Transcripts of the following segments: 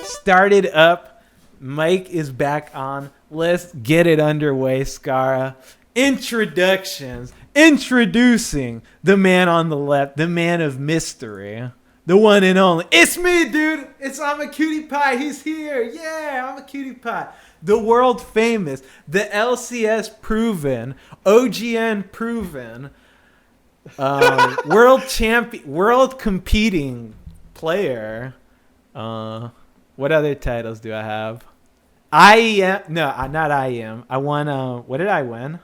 Started up. Mike is back on. Let's get it underway, Skara. Introductions. Introducing the man on the left, the man of mystery, the one and only. It's me, dude. I'm a cutie pie. He's here. Yeah, I'm a cutie pie. The world famous, the LCS proven, OGN proven, world champion, world competing player. What other titles do I have? I am not I am. I won. What did I win?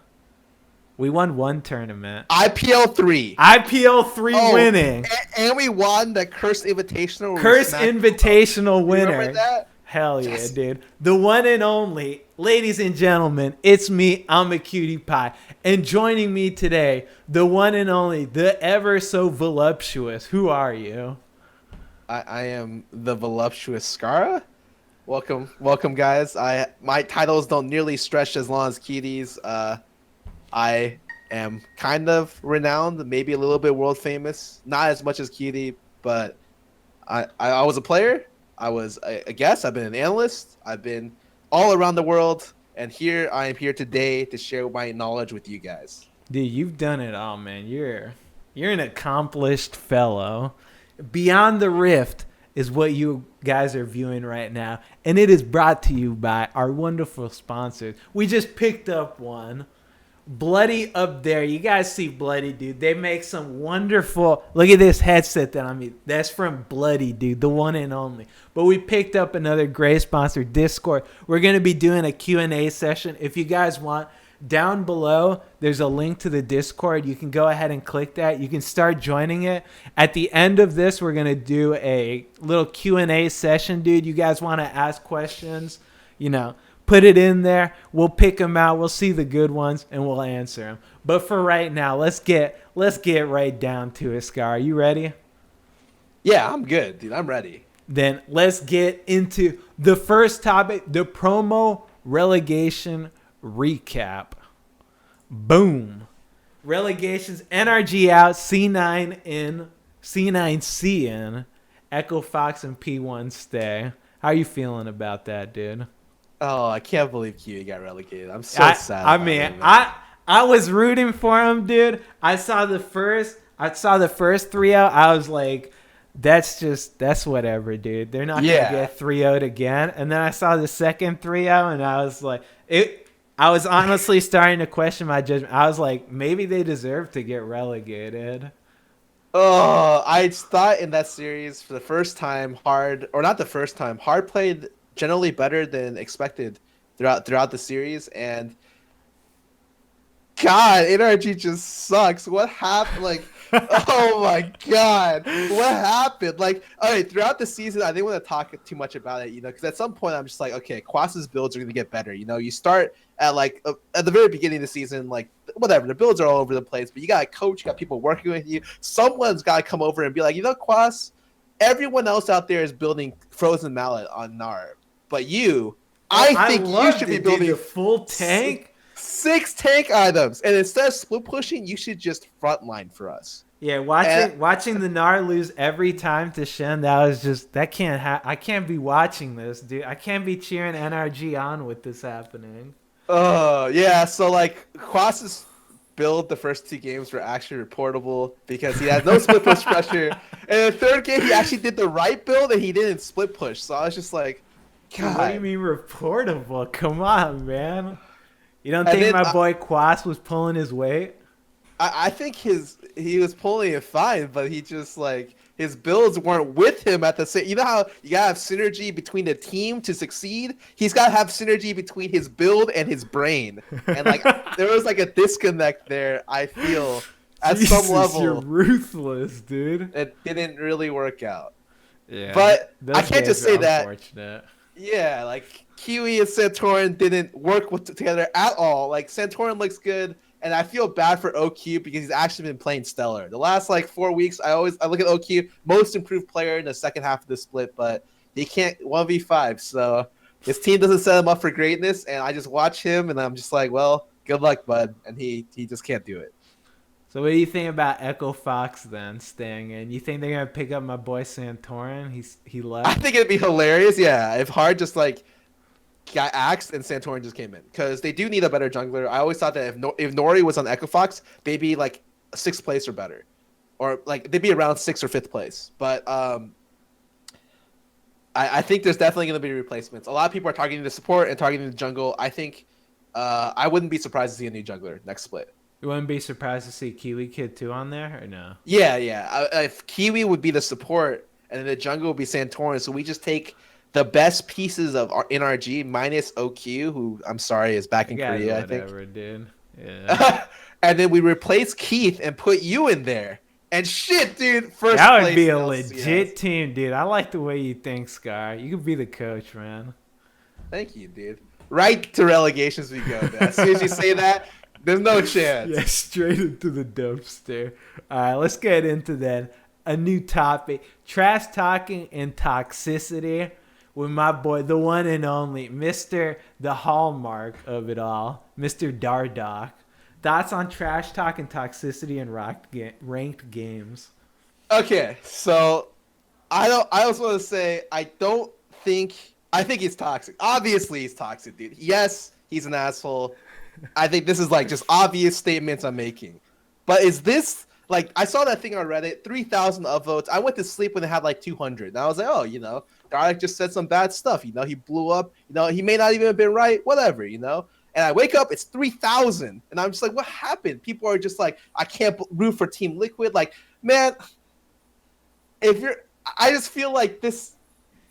We won one tournament. IPL 3. IPL 3 winning. And we won the Cursed Invitational. Cursed Invitational winner. Remember that? Hell yeah, dude. The one and only, ladies and gentlemen, it's me. I'm a cutie pie. And joining me today, the one and only, the ever so voluptuous. Who are you? I am the voluptuous Skara. Welcome, guys. My titles don't nearly stretch as long as Kitty's. I am kind of renowned, maybe a little bit world famous. Not as much as Kitty, but I was a player. I was a guest. I've been an analyst. I've been all around the world, and I am here today to share my knowledge with you guys. Dude, you've done it all, man. You're an accomplished fellow. Beyond the Rift is what you guys are viewing right now, and it is brought to you by our wonderful sponsors. We just picked up one. Bloody up there. You guys see Bloody, dude. They make some wonderful... Look at this headset that I'm using. That's from Bloody, dude. The one and only. But we picked up another great sponsor, Discord. We're going to be doing a Q&A session. If you guys want, down below, there's a link to the Discord. You can go ahead and click that. You can start joining it. At the end of this, we're going to do a little Q&A session, dude. You guys want to ask questions? Put it in there. We'll pick them out. We'll see the good ones, and we'll answer them. But for right now, let's get right down to it, Scar. You ready? Yeah, I'm good, dude. I'm ready. Then let's get into the first topic, the promo relegation recap. Boom. Relegations, NRG out, C9 in, C9C in, Echo Fox and P1 stay. How you feeling about that, dude? Oh, I can't believe Kiwi got relegated. I'm so sad. I was rooting for him, dude. I saw the first 3-0. I was like, that's whatever, dude. They're not gonna get 3-0'd again. And then I saw the second 3-0, and I was like, I was honestly starting to question my judgment. I was like, maybe they deserve to get relegated. Oh, I thought in that series for the first time, Hard played generally better than expected throughout the series, and God, NRG just sucks. What happened? Like, oh my God, what happened? Like, all right, throughout the season, I didn't want to talk too much about it, because at some point I'm just like, okay, Quas's builds are gonna get better. You start at at the very beginning of the season, like whatever, the builds are all over the place, but you got a coach, you got people working with you. Someone's got to come over and be like, Quas, everyone else out there is building Frozen Mallet on Gnar. But I think you should be building a full tank. Six tank items, and instead of split pushing, you should just frontline for us. Yeah, watching the Gnar lose every time to Shen, I can't be watching this, dude. I can't be cheering NRG on with this happening. Oh yeah, so Quas's build the first 2 games were actually reportable because he had no split push pressure, and the third game he actually did the right build and he didn't split push. So I was just like, God. What do you mean reportable? Come on, man. You don't think my boy Quas was pulling his weight? I think he was pulling it fine, but he just his builds weren't with him at the same. You know how you gotta have synergy between the team to succeed? He's gotta have synergy between his build and his brain. And there was a disconnect there, I feel, at some level. You're ruthless, dude. It didn't really work out. Yeah. But I can't just say that. Unfortunate. Yeah, Kiwi and Santorin didn't work together at all. Santorin looks good, and I feel bad for OQ because he's actually been playing stellar. The last 4 weeks, I look at OQ, most improved player in the second half of the split, but he can't 1v5, so his team doesn't set him up for greatness, and I just watch him, and I'm just like, well, good luck, bud, and he just can't do it. So what do you think about Echo Fox then staying in? You think they're gonna pick up my boy Santorin? He I left. think it'd be hilarious, yeah, if Hard just like got axed and Santorin just came in because they do need a better jungler. I always thought that if Nori was on Echo Fox, they'd be like sixth place or better, or like they'd be around sixth or fifth place. But I think there's definitely going to be replacements. A lot of people are targeting the support and targeting the jungle. I think I wouldn't be surprised to see a new jungler next split. You wouldn't be surprised to see Kiwikid too on there, or no? Yeah, yeah. If Kiwi would be the support and then the jungle would be Santorin, so we just take the best pieces of our NRG minus OQ, who I'm sorry is back in Korea, whatever, I think. dude. Yeah. And then we replace Keith and put you in there. And shit, dude, first That would place be a LCS. legit team, dude. I like the way you think, Scar. You could be the coach, man. Thank you, dude. Right to relegations we go. Man. As soon as you say that, there's no chance. Yeah, straight into the dumpster. All right, let's get into then a new topic: trash talking and toxicity. With my boy, the one and only Mr. the hallmark of it all, Mr. Dardock. Thoughts on trash talk and toxicity in ranked games? Okay, so I also want to say I think he's toxic. Obviously he's toxic, dude. Yes, he's an asshole. I think this is like just obvious statements I'm making. But is this like I saw that thing on Reddit, 3,000 upvotes. I went to sleep when it had like 200. And I was like, oh, Dardock just said some bad stuff. He blew up. He may not even have been right. Whatever. And I wake up, it's 3,000. And I'm just like, what happened? People are just like, I can't root for Team Liquid. Like, man, I just feel like this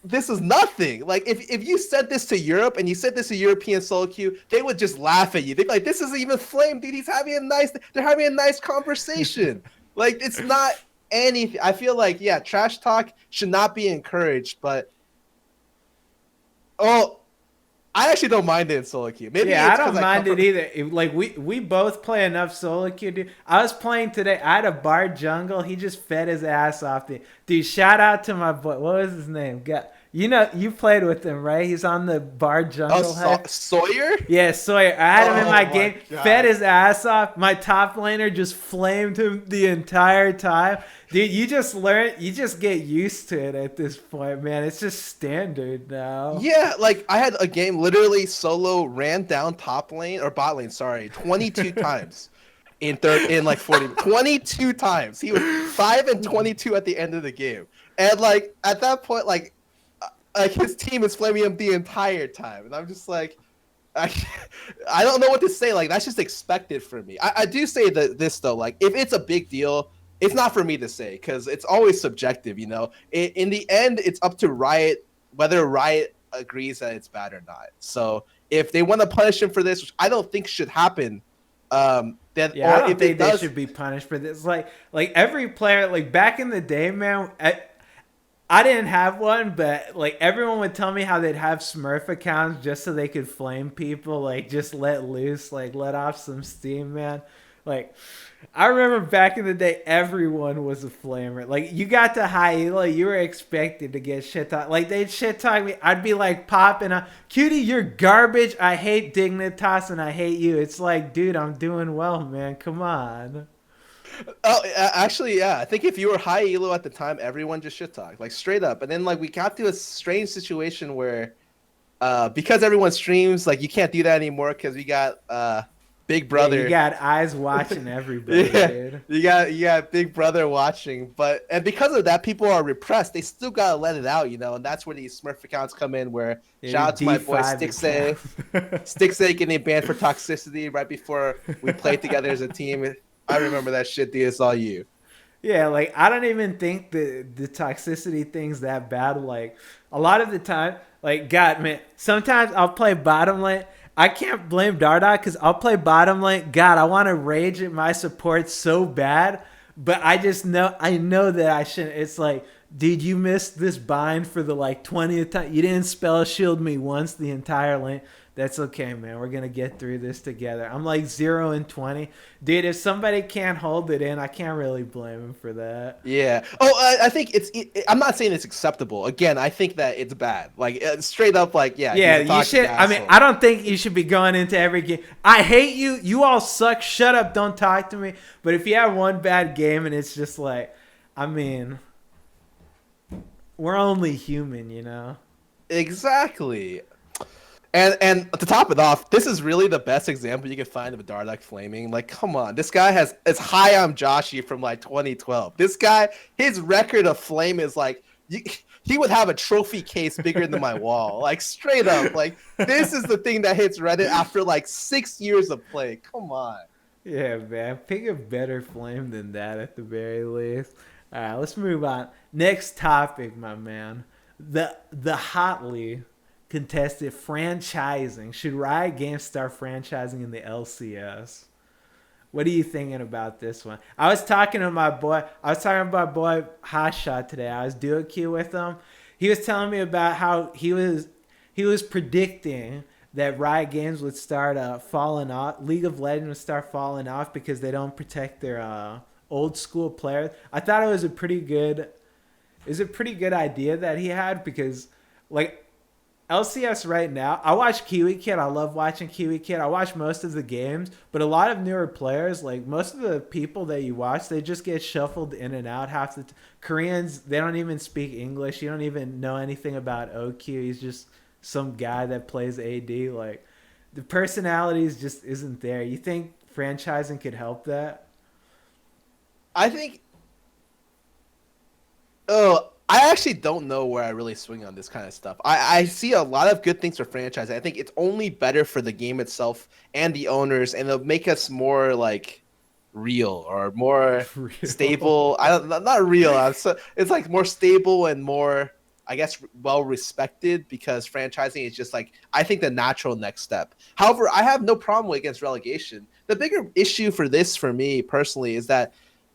is nothing. Like, if you said this to Europe and you said this to European solo queue, they would just laugh at you. They'd be like, this isn't even Flame, dude. They're having a nice conversation. Like, it's not anything. I feel like, yeah, trash talk should not be encouraged, but, I actually don't mind it in solo queue. Maybe I don't mind it either. Like we both play enough solo queue, dude. I was playing today. I had a Bard jungle. He just fed his ass off. Dude, shout out to my boy. What was his name? You played with him, right? He's on the Bard jungle. Sawyer? Yeah, Sawyer. I had him in my game. God. Fed his ass off. My top laner just flamed him the entire time. Dude, you just get used to it at this point, man. It's just standard now. Yeah, like I had a game literally solo ran down top lane or bot lane, sorry, 22 times in like 40. 22 times. He was 5 and 22 at the end of the game. And like at that point, like his team is flaming him the entire time. And I'm just like, I don't know what to say. Like, that's just expected from me. I do say this, though. Like, if it's a big deal, it's not for me to say because it's always subjective, In the end, it's up to Riot, whether Riot agrees that it's bad or not. So if they want to punish him for this, which I don't think should happen, then yeah, I don't think they should be punished for this. Like every player, like back in the day, man, I didn't have one, but like everyone would tell me how they'd have Smurf accounts just so they could flame people, like just let loose, like let off some steam, man. Like I remember back in the day, everyone was a flamer. Like you got to high elo, you were expected to get shit talk. Like they'd shit talk me, I'd be like popping up, Cutie, you're garbage. I hate Dignitas and I hate you. It's like, dude, I'm doing well, man. Come on. Oh, actually, yeah. I think if you were high elo at the time, everyone just shit talked, like straight up. And then like we got to a strange situation where, because everyone streams, like you can't do that anymore because we got Big Brother. Yeah, you got eyes watching everybody, dude. You got Big Brother watching, and because of that, people are repressed. They still gotta let it out, and that's where these Smurf accounts come in. Where shout out to my boy Stixay, Stixay getting banned for toxicity right before we played together as a team. I remember that shit, dude. It's all you. Yeah, like I don't even think the toxicity thing's that bad. Like a lot of the time, like God, man, sometimes I'll play bottom lane. I can't blame Dardock because I'll play bottom lane. God, I want to rage at my support so bad, but I know that I shouldn't. It's like, dude, you missed this bind for the like 20th time. You didn't spell shield me once the entire lane. That's okay, man. We're gonna get through this together. I'm like 0-20, dude. If somebody can't hold it in, I can't really blame him for that. Yeah. Oh, I think I'm not saying it's acceptable. Again, I think that it's bad. Like straight up, like yeah, Yeah, he's a you toxic should. I mean, asshole. I don't think you should be going into every game. I hate you. You all suck. Shut up. Don't talk to me. But if you have one bad game and it's just like, I mean, we're only human, you know. Exactly. And to top it off, this is really the best example you can find of a Dardak flaming. Like, come on, this guy has it's high on Joshi from like 2012. This guy, his record of flame is like he would have a trophy case bigger than my wall. Like straight up, like this is the thing that hits Reddit after like 6 years of play. Come on. Yeah, man. Pick a better flame than that at the very least. All right, let's move on. Next topic, my man. The hotly contested franchising. Should Riot Games start franchising in the LCS? What are you thinking about this one? I was talking to my boy. Hotshot today. I was doing Q with him. He was telling me about how he was predicting that Riot Games would start falling off. League of Legends would start falling off because they don't protect their old school players. I thought it was a pretty good idea that he had because like LCS right now, I watch Kiwikid. I love watching Kiwikid. I watch most of the games, but a lot of newer players, like most of the people that you watch, they just get shuffled in and out. Half the Koreans, they don't even speak English. You don't even know anything about OQ. He's just some guy that plays AD. Like the personalities just isn't there. You think franchising could help that? I think oh, I actually don't know where I really swing on this kind of stuff. I see a lot of good things for franchising. I think it's only better for the game itself and the owners, and it'll make us more like real or more Real. stable. Not real. It's like more stable and more, I guess, well respected because franchising is just like I think the natural next step. However, I have no problem against relegation. The bigger issue for this, for me personally, is that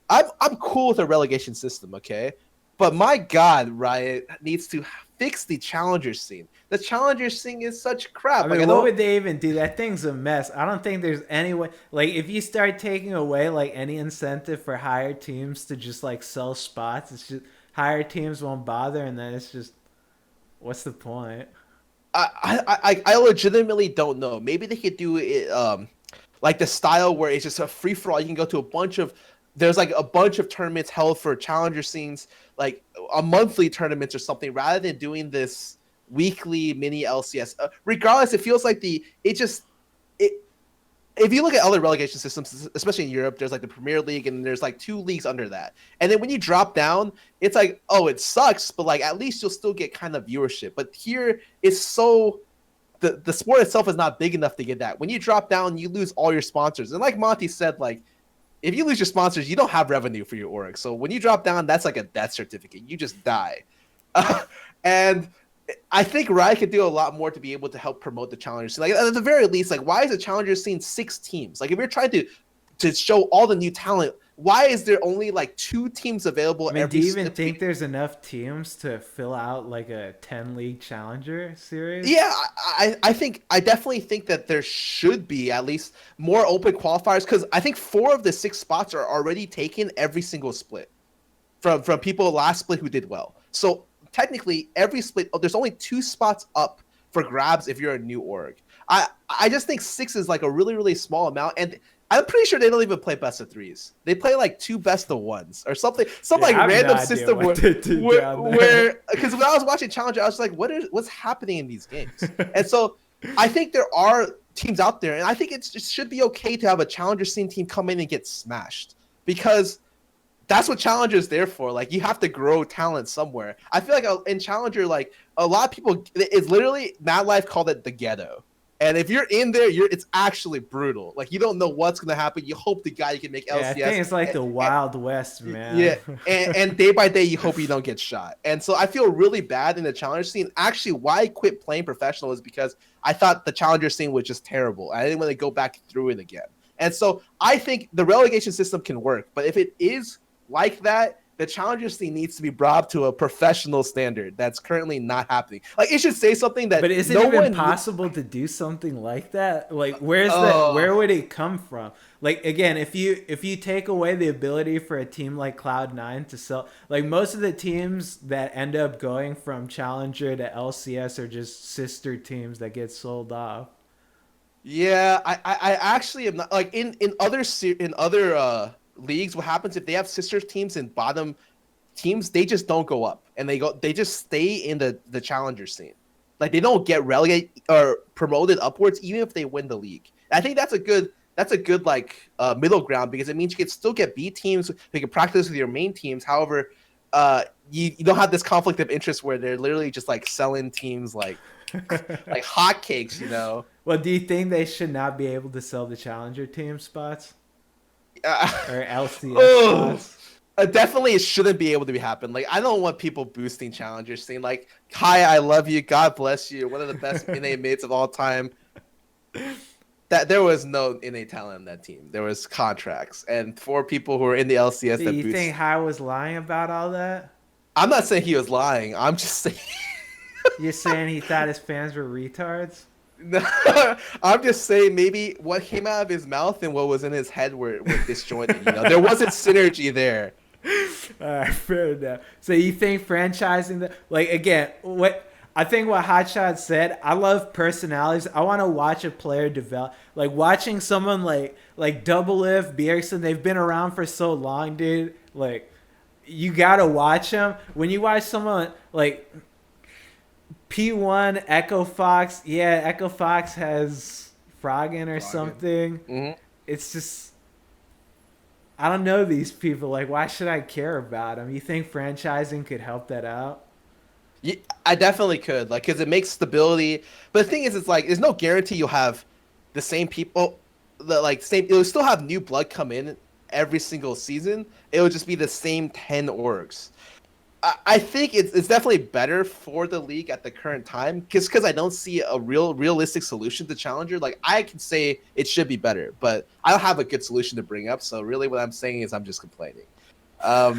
I'm cool with a relegation system. Okay. But my God, Riot needs to fix the challenger scene. The challenger scene is such crap. I mean, like, what would they even do? That thing's a mess. I don't think there's any way. Like, if you start taking away like any incentive for higher teams to just like sell spots, it's just higher teams won't bother, and then it's just what's the point? I legitimately don't know. Maybe they could do it like the style where it's just a free for all. You can go to a bunch of there's like a bunch of tournaments held for challenger scenes, like a monthly tournaments or something, rather than doing this weekly mini LCS. Regardless, it feels like if you look at other relegation systems, especially in Europe, there's like the Premier League and there's like 2 leagues under that. And then when you drop down, it's like, oh, it sucks, but like at least you'll still get kind of viewership. But here it's so the sport itself is not big enough to get that. When you drop down, you lose all your sponsors. And like Monty said, like if you lose your sponsors, you don't have revenue for your org. So when you drop down, that's like a death certificate. You just die. And I think Riot could do a lot more to be able to help promote the challenger scene. Like at the very least, like why is the challenger scene 6 teams? Like if you're trying to show all the new talent, why is there only like 2 teams available? I mean, do you even think there's enough teams to fill out like a 10-league challenger series? Yeah, I definitely think that there should be at least more open qualifiers because I think 4 of the 6 spots are already taken every single split from people last split who did well. So technically, every split, there's only 2 spots up for grabs if you're a new org. I just think 6 is like a really, really small amount, and I'm pretty sure they don't even play best of 3s. They play like 2 best of 1s or something. Some like random system where because when I was watching Challenger, I was like, what's happening in these games? And so I think there are teams out there, and I think it should be okay to have a Challenger scene team come in and get smashed because that's what Challenger is there for. Like you have to grow talent somewhere. I feel like in Challenger, like a lot of people, it's literally Mad Life called it the ghetto. And if you're in there, it's actually brutal. Like you don't know what's gonna happen. You hope the guy you can make LCS. Yeah, I think it's like the Wild West, man. Yeah, and day by day, you hope you don't get shot. And so I feel really bad in the challenger scene. Actually, why I quit playing professional is because I thought the challenger scene was just terrible. I didn't want to go back through it again. And so I think the relegation system can work, but if it is like that, the challenger scene needs to be brought up to a professional standard that's currently not happening. Like, it should say something that But is it no even one. possible to do something like that? Like, Oh, where would it come from? Like, again, if you take away the ability for a team like Cloud9 to sell, like most of the teams that end up going from Challenger to LCS are just sister teams that get sold off. yeah. I actually am not like in other leagues. What happens if they have sister teams and bottom teams? They just don't go up, and they just stay in the challenger scene. Like, they don't get relegated or promoted upwards, even if they win the league. I think that's a good like middle ground, because it means you can still get B teams. You can practice with your main teams. However, you don't have this conflict of interest where they're literally just like selling teams like like hotcakes, you know. Well, do you think they should not be able to sell the Challenger team spots or LCS Oh, spots? definitely it shouldn't be able to be happen. Like, I don't want people boosting challengers saying like, "Hi, I love you, God bless you, one of the best NA mates of all time." That there was no NA talent in that team. There was contracts, and for people who are in the LCS Do that you boost. think Hai was lying about all that? I'm not saying he was lying. I'm just saying. You're saying he thought his fans were retards? No, I'm just saying maybe what came out of his mouth and what was in his head were disjointed. You know, there wasn't synergy there. All right, fair enough. So you think franchising the like again? What I think what Hotshot said. I love personalities. I want to watch a player develop. Like watching someone like Double If Bjergsen. They've been around for so long, dude. Like you gotta watch them. When you watch someone like P1 Echo Fox, yeah, Echo Fox has Froggen or something. Mm-hmm. It's just I don't know these people. Like, why should I care about them? You think franchising could help that out? Yeah, I definitely could, like, because it makes stability. But the thing is, it's like there's no guarantee you'll have the same people, the like same. It'll still have new blood come in every single season. It will just be the same 10 orgs. I think it's definitely better for the league at the current time, because I don't see a realistic solution to Challenger. Like, I can say it should be better, but I don't have a good solution to bring up. So really, what I'm saying is I'm just complaining. I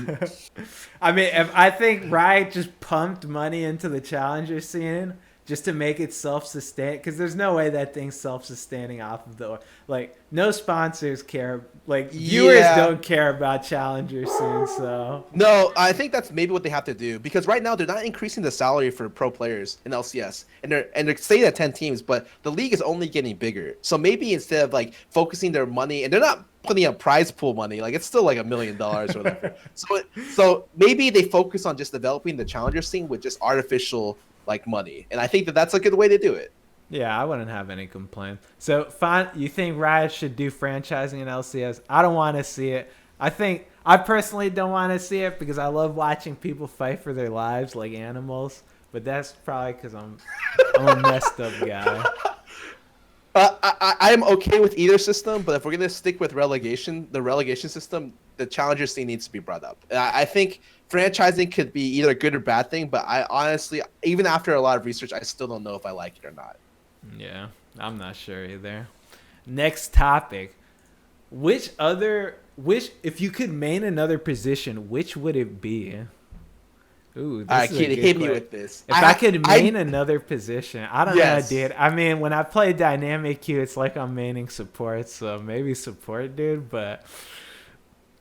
mean, if I think Riot just pumped money into the Challenger scene just to make it self-sustain, because there's no way that thing's self-sustaining off of the like no sponsors care, like viewers don't care about Challenger scene. So no, I think that's maybe what they have to do, because right now they're not increasing the salary for pro players in LCS, and they're staying at 10 teams, but the league is only getting bigger. So maybe instead of like focusing their money, and they're not putting up prize pool money, like it's still like $1 million or whatever. So maybe they focus on just developing the Challenger scene with just artificial like money, and I think that that's a good way to do it. yeah, I wouldn't have any complaint. So fine, you think Riot should do franchising in LCS? I don't want to see it. I personally don't want to see it because I love watching people fight for their lives like animals. But that's probably because I'm a messed up guy. I'm okay with either system, but if we're gonna stick with the relegation system, the challenger scene needs to be brought up. I think franchising could be either a good or bad thing, but I honestly, even after a lot of research, I still don't know if I like it or not. Yeah, I'm not sure either. Next topic. If you could main another position, which would it be? Ooh, this is a good hit me question. with this. If I could main another position, I don't know, dude. I mean, when I play dynamic queue, it's like I'm maining support, so maybe support, dude. But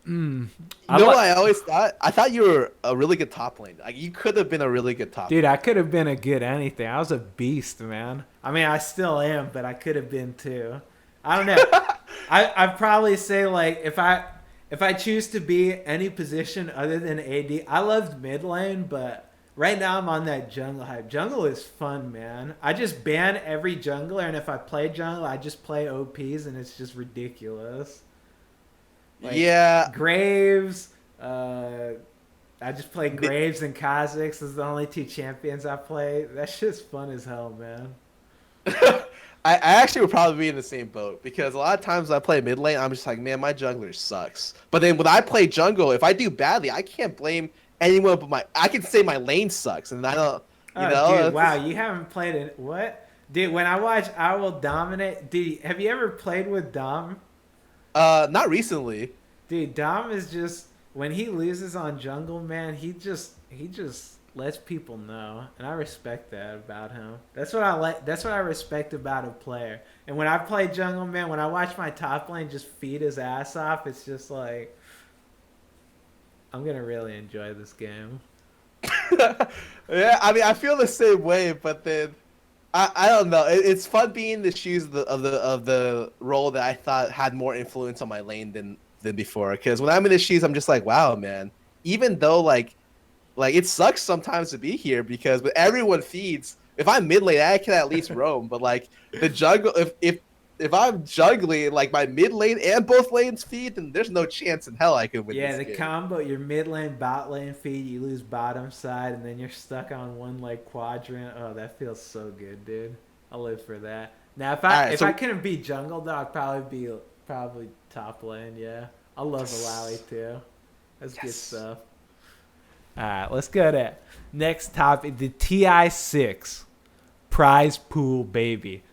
I always thought. I thought you were a really good top lane. Like, you could have been a really good top. Dude, I could have been a good anything. I was a beast, man. I mean, I still am, but I could have been too. I don't know. I'd probably say like if I choose to be any position other than AD, I loved mid lane, but right now I'm on that jungle hype. Jungle is fun, man. I just ban every jungler, and if I play jungle, I just play OPs, and it's just ridiculous. Like, yeah. Graves, I just play Graves and Kha'Zix. Those are the only two champions I play. That shit's fun as hell, man. I actually would probably be in the same boat, because a lot of times I play mid lane, I'm just like, man, my jungler sucks. But then when I play jungle, if I do badly, I can't blame anyone but I can say my lane sucks, and I don't, Dude, wow, you haven't played it. What? Dude, when I watch I Will Dominate, dude, have you ever played with Dom? Not recently. Dude, Dom is just when he loses on jungle, man, he just lets people know, and I respect that about him. That's what I like. That's what I respect about a player. And when I play jungle, man, when I watch my top lane just feed his ass off, it's just like I'm gonna really enjoy this game. Yeah, I mean, I feel the same way, but then I don't know. It's fun being in the shoes of the role that I thought had more influence on my lane than before. Because when I'm in the shoes, I'm just like, wow, man. Even though like it sucks sometimes to be here because when everyone feeds, if I'm mid lane, I can at least roam. But like the jungle, if I'm juggling like my mid lane and both lanes feed, then there's no chance in hell I can win Yeah, this the game. combo, your mid lane, bot lane feed, you lose bottom side, and then you're stuck on one like quadrant. Oh, that feels so good, dude. I live for that. Now, if All I right, if I so couldn't be jungle, though, I'd probably top lane. Yeah, I love Alawi too. That's good yes. stuff. All right, let's go to next topic. The Ti6 Prize Pool, baby.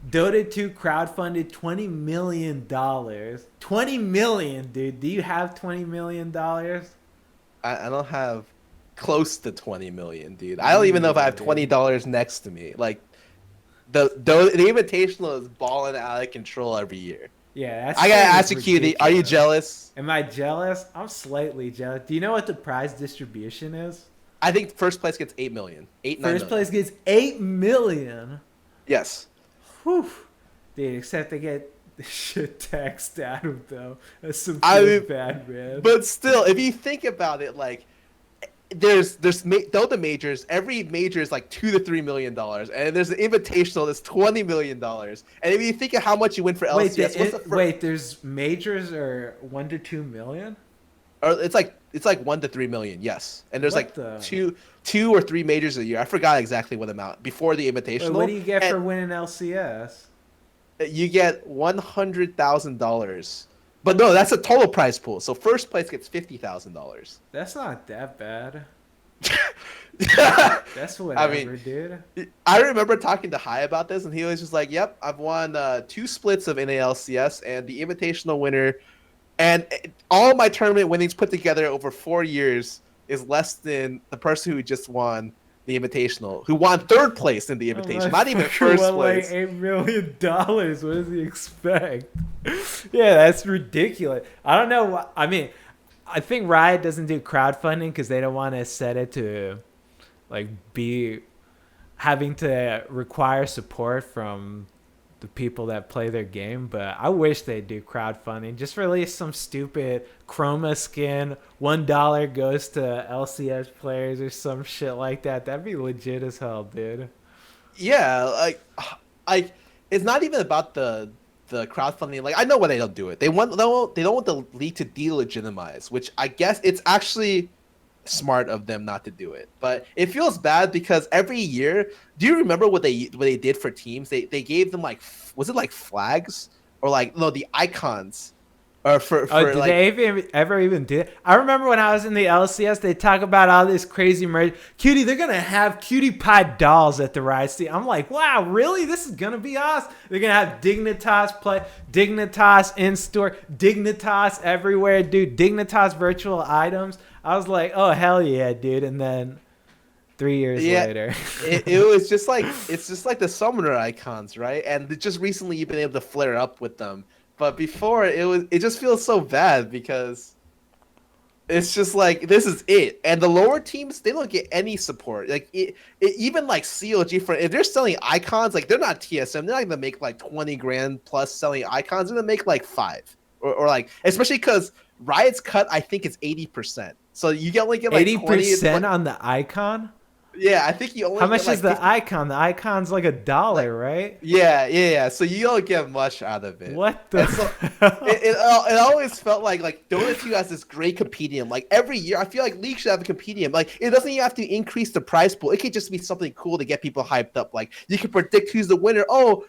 Dota 2 crowdfunded $20 million. 20 million, dude. Do you have $20 million? I don't have close to 20 million, dude. I don't even know if I Yeah, have dude. $20 next to me. Like the invitational is balling out of control every year. Yeah, that I gotta spring is ask you, Cutie, are you ridiculous. jealous? Am I jealous? I'm slightly jealous. Do you know what the prize distribution is? I think first place gets 8 million, 8 9 First million. place gets 8 million. Yes. Whew. Dude, except they get the shit taxed out of them. That some I feels mean, bad, man. but still, if you think about it, like Dota majors. Every major is like $2 to $3 million, and there's an invitational that's $20 million. And if you think of how much you win for Wait, LCS, what's the first? wait, there's majors are 1 to 2 million? Or it's like 1 to 3 million, yes. And there's What like the? two or three majors a year. I forgot exactly what amount before the Wait, what do invitational, you get and for winning LCS? you get $100,000. But no, that's a total prize pool. So first place gets $50,000. That's not that bad. That's I mean, whatever, dude. I remember talking to Hai about this, and he was just like, "Yep, I've won 2 splits of NALCS, and the invitational winner, and all my tournament winnings put together over 4 years is less than the person who just won the invitational, who won third place in the Oh, invitation, my not even fucker first won like place." $8 million. What does he expect? Yeah, that's ridiculous. I don't know. I mean, I think Riot doesn't do crowdfunding because they don't want to set it to like be having to require support from the people that play their game. But I wish they do crowdfunding. Just release some stupid chroma skin. $1 goes to LCS players or some shit like that. That'd be legit as hell, dude. Yeah, like it's not even about the crowdfunding. Like I know why they don't do it. They don't want the league to delegitimize, which I guess it's actually smart of them not to do it. But it feels bad because every year, do you remember what they did for teams? They gave them like was it like flags or like no the icons or Oh, for did like they ever even do it? I remember when I was in the LCS, they talk about all this crazy merch. Cutie, they're gonna have Cutie Pie dolls at the Riot City. I'm like, wow, really? This is gonna be awesome. They're gonna have Dignitas play, Dignitas in store, Dignitas everywhere, dude. Dignitas virtual items. I was like, oh hell yeah, dude. And then 3 years yeah. later, It was just like it's just like the summoner icons, right? And just recently you've been able to flare up with them, but before it just feels so bad because it's just like this is it, and the lower teams they don't get any support. Like even like COG for if they're selling icons, like they're not TSM, they're not gonna make like 20 grand plus selling icons. They're gonna make like five or like especially because Riot's cut I think is 80%. So you only get like 20. 80% on the icon. Yeah, I think you How only get much is like the 50. icon? The icon's like Like $1, right? yeah. So you don't get much out of it. What the? And so it always felt like Dota 2 has this great compendium. Like every year, I feel like League should have a compendium. Like it doesn't even have to increase the prize pool. It could just be something cool to get people hyped up. Like you can predict who's the winner. Oh,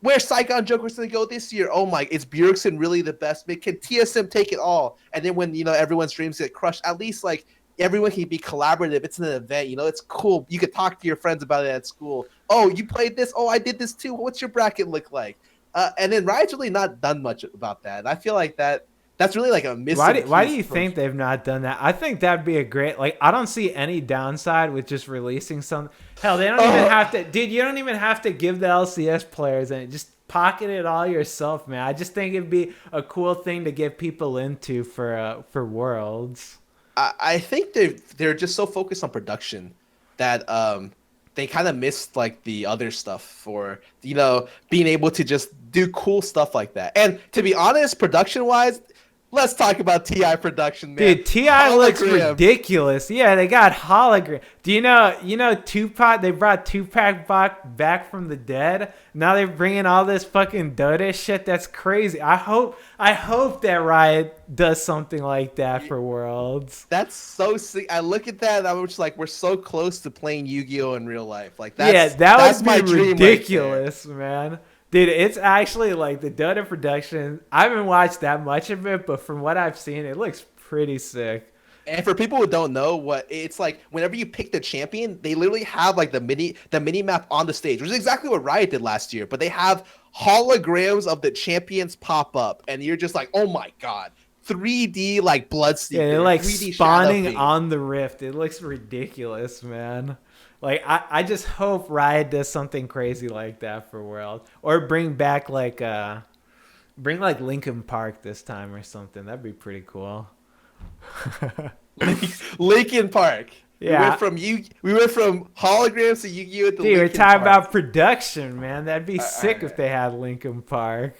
where's Saigon Joker's gonna go this year? Oh my, is Bjergsen really the best? Can TSM take it all? And then when everyone's dreams get crushed, at least like everyone can be collaborative. It's an event, it's cool. You could talk to your friends about it at school. Oh, you played this? Oh, I did this too. What's your bracket look like? And then Riot's really not done much about that. And I feel like that That's really like a missing Why do piece you think they've not done that? I think that'd be a great, like, I don't see any downside with just releasing some. Hell, they don't even have to, dude. You don't even have to give the LCS players and just pocket it all yourself, man. I just think it'd be a cool thing to get people into for Worlds. I think they're just so focused on production that they kind of missed like the other stuff for being able to just do cool stuff like that. And to be honest, production wise, let's talk about Ti production, man. Dude, Ti looks ridiculous. Yeah, they got hologram. Do you know Tupac? They brought Tupac back from the dead. Now they're bringing all this fucking Dota shit. That's crazy. I hope that Riot does something like that for Worlds. That's so sick. I look at that and I'm just like, we're so close to playing Yu-Gi-Oh in real life. Like that's would my be dream ridiculous, man. Dude, it's actually like the Dota production. I haven't watched that much of it, but from what I've seen, it looks pretty sick. And for people who don't know what it's like, whenever you pick the champion, they literally have like the mini map on the stage, which is exactly what Riot did last year. But they have holograms of the champions pop up, and you're just like, oh my god, 3D like Bloodseeker. Yeah, they're like 3D spawning on the Rift. It looks ridiculous, man. Like I just hope Riot does something crazy like that for World, or bring Linkin Park this time or something. That'd be pretty cool. Linkin Park. Yeah, we went from holograms to Yu-Gi-Oh! To Dude, we're talking about production, man. That'd be sick if they had Linkin Park.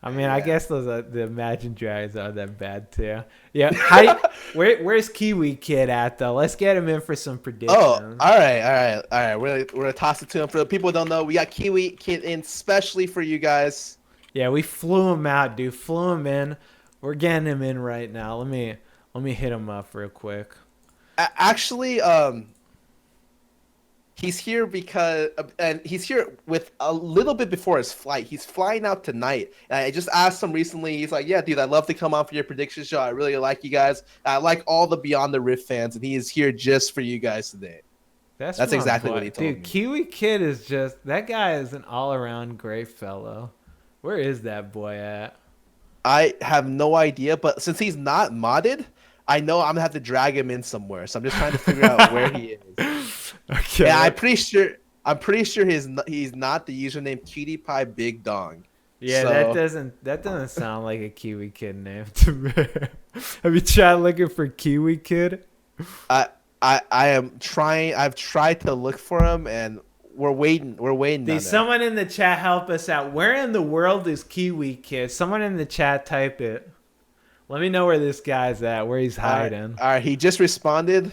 I mean, I guess the Imagine Dragons are that bad too. Yeah, where's Kiwikid at though? Let's get him in for some predictions. Oh, all right. We're gonna toss it to him. For the people who don't know, we got Kiwikid in specially for you guys. Yeah, we flew him out, dude. Flew him in. We're getting him in right now. Let me hit him up real quick. Actually, he's here and he's here with a little bit before his flight. He's flying out tonight. And I just asked him recently. He's like, "Yeah, dude, I'd love to come on for your prediction show. I really like you guys. I like all the Beyond the Rift fans, and he is here just for you guys today." That's exactly what he told me. Dude, Kiwikid is that guy is an all-around great fellow. Where is that boy at? I have no idea, but since he's not modded, I know I'm gonna have to drag him in somewhere. So I'm just trying to figure out where he is. Okay. Yeah, I'm pretty sure he's not the username Cutie Big Dong. Yeah, so. that doesn't sound like a Kiwikid name to me. Have you tried looking for Kiwikid? I am trying. I've tried to look for him, and we're waiting. Dude, someone in the chat help us out. Where in the world is Kiwikid? Someone in the chat type it. Let me know where this guy's at, where he's hiding. All right, he just responded.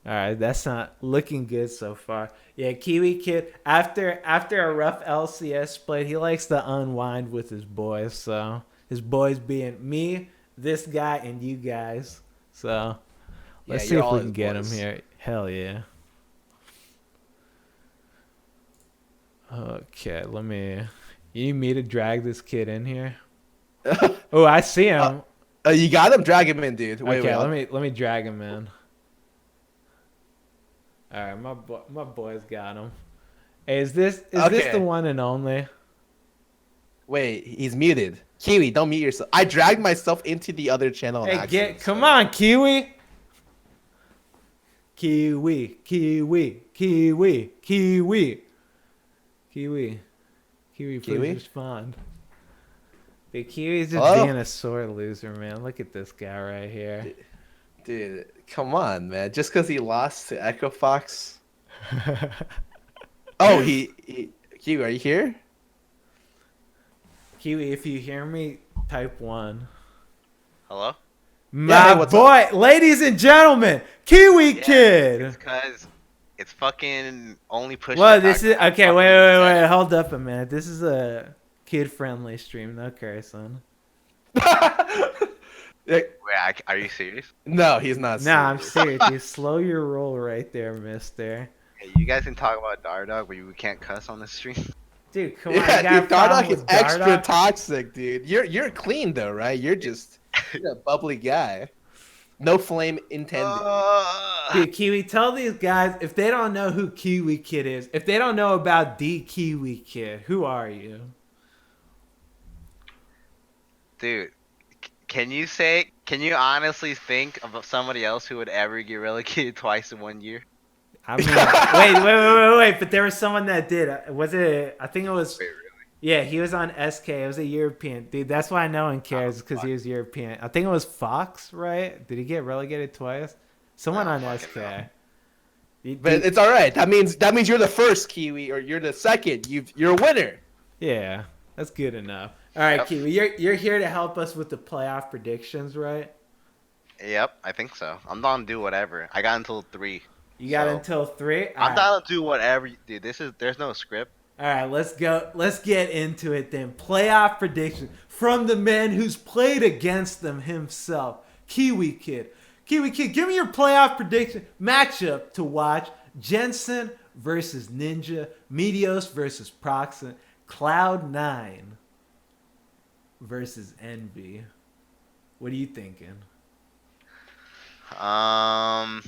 All right, that's not looking good so far. Yeah, Kiwikid, after a rough LCS split, he likes to unwind with his boys. So his boys being me, this guy, and you guys. So let's see if we can get him here. Hell yeah. Okay, you need me to drag this kid in here? Oh, I see him. You got him? Drag him in, dude. Wait, let me drag him in. All right, my boy's got him. Hey, is this the one and only? Wait, he's muted. Kiwi, don't mute yourself. I dragged myself into the other channel. Hey, come on, Kiwi. Kiwi, please respond. The Kiwi's just being a sore loser, man. Look at this guy right here. Dude, come on, man. Just because he lost to Echo Fox. Oh, Kiwi, are you here? Kiwi, if you hear me, type 1. Hello? My boy, ladies and gentlemen, Kiwikid. It's because it's fucking only pushing. Well, this is okay. Wait. Hold up a minute. This is a kid-friendly stream. No cursing. Wait, are you serious? No, he's not serious. Nah, I'm serious. You slow your roll right there, mister. Hey, you guys can talk about Dardog, but we can't cuss on the stream. Dude, come on. Yeah, dude, Dardog is extra toxic, dude. You're clean though, right? You're a bubbly guy. No flame intended. Dude, Kiwi, tell these guys if they don't know who Kiwikid is, if they don't know about the Kiwikid, who are you? Dude, Can you honestly think of somebody else who would ever get relegated twice in 1 year? I mean, wait. But there was someone that did. Was it? I think it was. Wait, really? Yeah, he was on SK. It was a European dude. That's why no one cares because he was European. I think it was Fox, right? Did he get relegated twice? Someone on SK. But it's all right. That means you're the first Kiwi, or you're the second. You're a winner. Yeah, that's good enough. All right, Yep. Kiwi, you're here to help us with the playoff predictions, right? Yep, I think so. I'm down to do whatever. I got until 3. You got So, until 3. I'm down to do whatever, dude. There's no script. All right, let's go. Let's get into it then. Playoff predictions from the man who's played against them himself, Kiwikid. Kiwikid, give me your playoff prediction matchup to watch. Jenson versus Ninja, Meteos versus Proxen, Cloud9 versus Envy. What are you thinking? I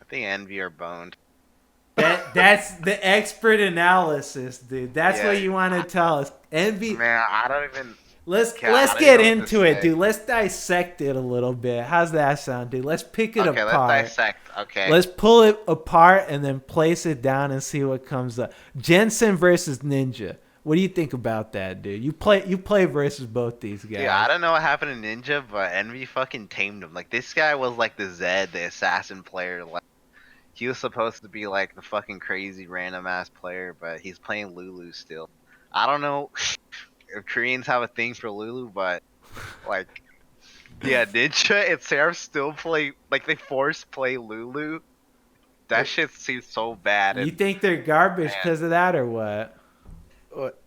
think Envy are boned. That's the expert analysis, dude. That's what you want to tell us. Envy. Man, I don't even. Let's I don't get even know what into to it, say. dude. Let's dissect it a little bit. How's that sound, dude? Let's pick it Okay, apart. let's dissect. Okay. Let's pull it apart and then place it down and see what comes up. Jensen versus Ninja. What do you think about that, dude? You play versus both these guys. Yeah, I don't know what happened to Ninja, but Envy fucking tamed him. Like, this guy was like the Zed, the assassin player. Like, he was supposed to be like the fucking crazy random ass player, but he's playing Lulu still. I don't know if Koreans have a thing for Lulu, but like, yeah, Ninja and Seraph still play, like, they force play Lulu. That shit seems so bad. You And think they're garbage Man. because of that or what?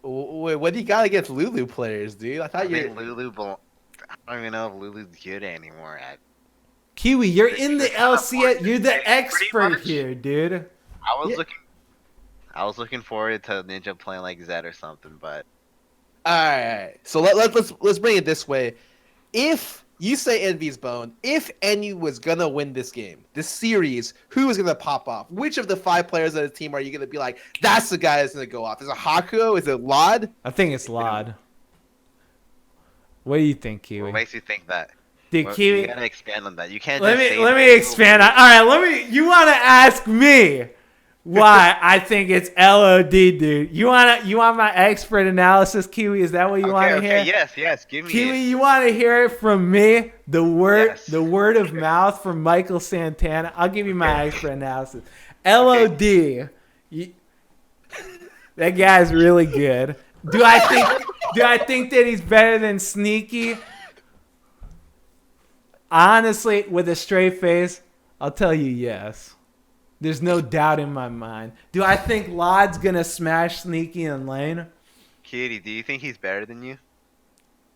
Wait, what do you got against Lulu players, dude? I I thought you. think Lulu, I don't even know if Lulu's good anymore. Kiwi, you're in the They're kinda LCS. forced You're to the play, pretty expert much. here, dude. Yeah. I was looking forward to Ninja playing like Zed or something, but All right. So let's bring it this way. If you say Envy's bone, if Envy was gonna win this game, this series, who is gonna pop off? Which of the 5 players on the team are you gonna be like, that's the guy that's gonna go off? Is it Hakuo? Is it Lod? I think it's Lod. What do you think, Kiwi? what makes you think that? Dude, Well, Kiwi, you gotta expand on that. You can't. let just me say let that me expand. All right, you want to ask me why I think it's LOD, dude? You want my expert analysis, Kiwi? Is that what you want to hear? Yes. Give me Kiwi, it. you want to hear it from me? The word Yes. of mouth from Michael Santana. I'll give you my expert analysis. LOD. That guy's really good. Do I think that he's better than Sneaky? Honestly, with a straight face, I'll tell you yes. There's no doubt in my mind. Do I think Lod's gonna smash Sneaky in lane? Kitty, do you think he's better than you?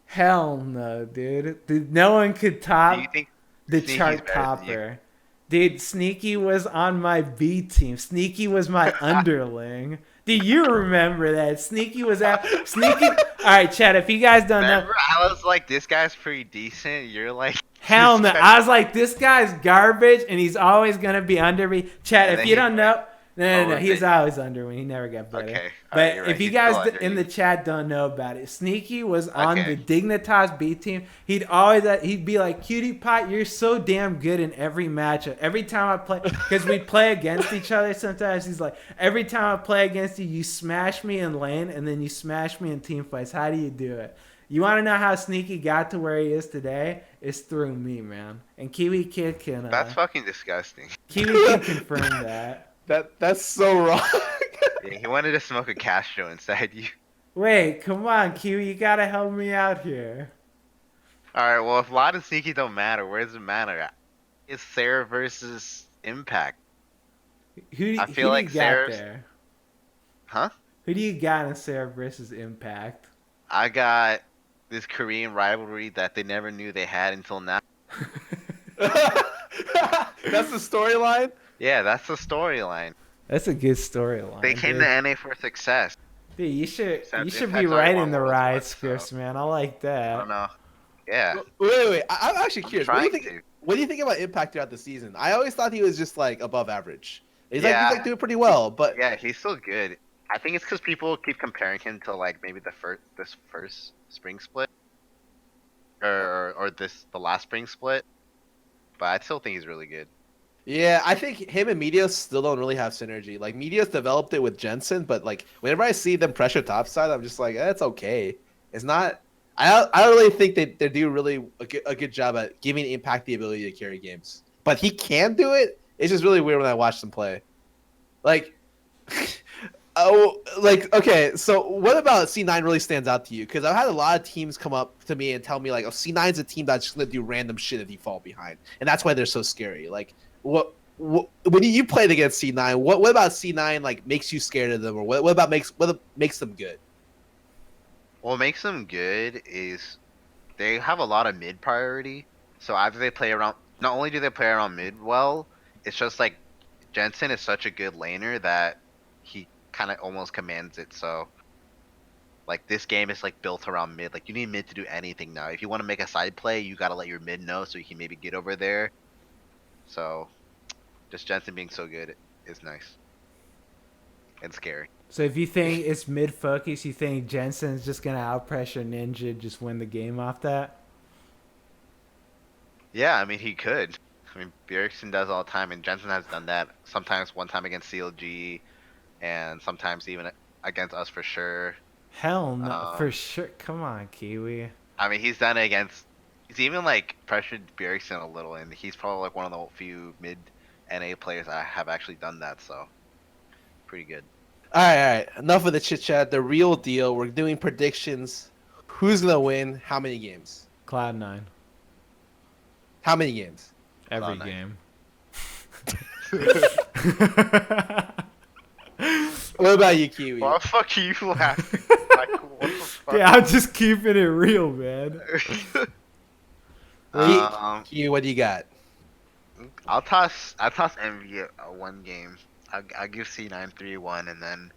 Hell no, dude. No one could top Do you think the Sneaky's chart better than you? topper. Dude, Sneaky was on my B team. Sneaky was my underling. Do you remember that? Sneaky was out. Sneaky. All right, Chad, if you guys don't know. Remember, I was like, this guy's pretty decent. You're like, Hell this no. guy- I was like, this guy's garbage, and he's always going to be under me. Chad, And if then you he- don't know. No. Oh, He's they- always under me. He never got better. Okay. But Alright, you're if right. you He's guys still under in you. the chat don't know about it, Sneaky was on Okay. the Dignitas B team. He'd be like, Cutie Pie, you're so damn good in every matchup. Every time I play, because we play against each other sometimes. He's like, every time I play against you, you smash me in lane and then you smash me in team fights. How do you do it? You want to know how Sneaky got to where he is today? It's through me, man. And Kiwikid can That's fucking disgusting. Kiwi can confirm that. That's so wrong. Yeah, he wanted to smoke a Castro inside you. Wait, come on, Kiwi, you gotta help me out here. Alright, well, if Lot and Sneaky don't matter, where does it matter? It's Sarah versus Impact. I feel like Sarah's- there? Huh? Who do you got in Sarah versus Impact? I got this Korean rivalry that they never knew they had until now. That's the storyline. Yeah, that's the storyline. That's a good storyline. They came dude. to NA for success. Dude, you should Except be Impact's already writing won the Worlds riot once, so- scripts, man. I like I that. don't know. Yeah. Wait. I'm actually curious. What do you Trying think? to. What do you think about Impact throughout the season? I always thought he was just like above average. He's Yeah. like doing pretty well, but Yeah, he's still good. I think it's because people keep comparing him to like maybe this first spring split. or the last spring split, but I still think he's really good. Yeah, I think him and Medios still don't really have synergy. Like Medios developed it with Jensen, but like whenever I see them pressure topside, I'm just like, it's okay. It's not. I don't really think they do really a good job at giving Impact the ability to carry games. But he can do it. It's just really weird when I watch them play. Like, oh, like okay. So what about C9 really stands out to you? Because I've had a lot of teams come up to me and tell me like, oh, C9's a team that's just gonna do random shit if you fall behind, and that's why they're so scary. Like, what when you played against C9, what about C9 like makes you scared of them, or what about what makes them good? What makes them good is they have a lot of mid priority. So after they play around, not only do they play around mid well, it's just like Jensen is such a good laner that he kind of almost commands it. So like this game is like built around mid. Like you need mid to do anything now. If you want to make a side play, you gotta let your mid know so you can maybe get over there. So just Jensen being so good is nice and scary. So if you think it's mid focus, you think Jensen's just gonna outpressure Ninja, just win the game off that? Yeah, I mean he could. I mean Bjergsen does all the time, and Jensen has done that sometimes. One time against CLG, and sometimes even against us for sure. Hell no, for sure. Come on, Kiwi. I mean he's done it against. He's even like pressured Bjergsen a little, and he's probably like one of the few mid NA players that have actually done that. So pretty good. All right. Enough of the chit chat. The real deal. We're doing predictions. Who's gonna win? How many games? Cloud9. How many games? Every Cloud9. game. What about you, Kiwi? Why the fuck are you laughing? Like, what the fuck? Yeah, I'm just keeping it real, man. Kiwi, what do you got? I'll toss Envy a one game. I'll give C9 3-1, and then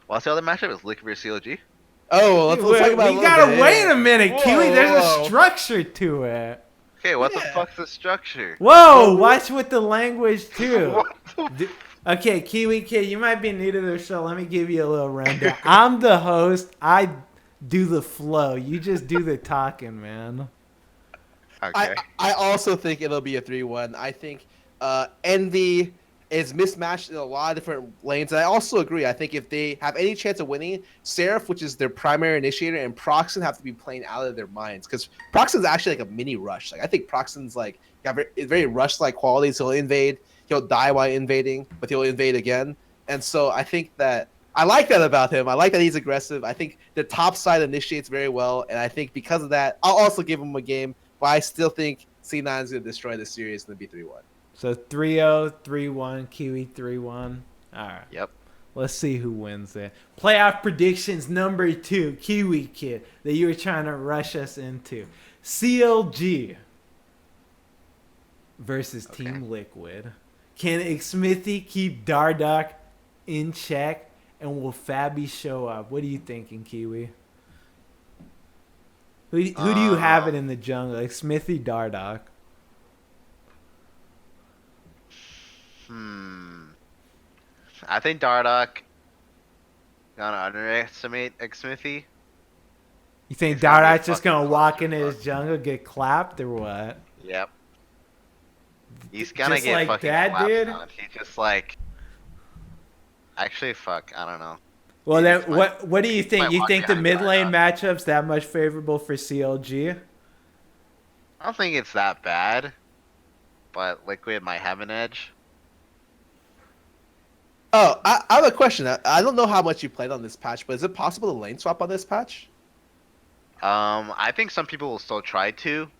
what's the other matchup? Is Liquid vs CLG? Oh, let's talk about. We gotta wait a minute, Whoa, Kiwi. There's whoa. a structure to it. Okay, what the Yeah. fuck's the structure? Whoa, watch with the language too. What the Okay, Kiwi Kid, you might be new to the show. Let me give you a little rundown. I'm the host. I do the flow. You just do the talking, man. Okay. I also think it'll be a 3-1. I think Envy is mismatched in a lot of different lanes. And I also agree. I think if they have any chance of winning, Seraph, which is their primary initiator, and Proxen have to be playing out of their minds. Because Proxen's actually like a mini rush. Like I think Proxen's like got very rush-like qualities. He'll invade. He'll die while invading, but he'll invade again. And so I think that I like that about him. I like that he's aggressive. I think the top side initiates very well. And I think because of that, I'll also give him a game. But I still think C9 is going to destroy the series and it'll be 3-1. So 3-0, 3-1, Kiwi 3-1. All right. Yep. Let's see who wins there. Playoff predictions number 2, Kiwi Kid, that you were trying to rush us into. CLG versus Team Liquid. Can Imaqtpie keep Dardoch in check, and will Fabi show up? What are you thinking, Kiwi? Who do you have it in the jungle? Imaqtpie, Dardoch. I think Dardoch gonna underestimate Imaqtpie. You think He's gonna be Dardoch's just fucking gonna walk clutch, into bro. his jungle, get clapped, or what? Yep. He's gonna Just get like fucking that, clapped dude? on. He's just like. Actually, fuck. I don't know. Well, He then just might- what do you think? might You walk think the behind mid lane Dardoch. matchup's that much favorable for CLG? I don't think it's that bad, but Liquid might have an edge. Oh, I have a question. I don't know how much you played on this patch, but is it possible to lane swap on this patch? I think some people will still try to,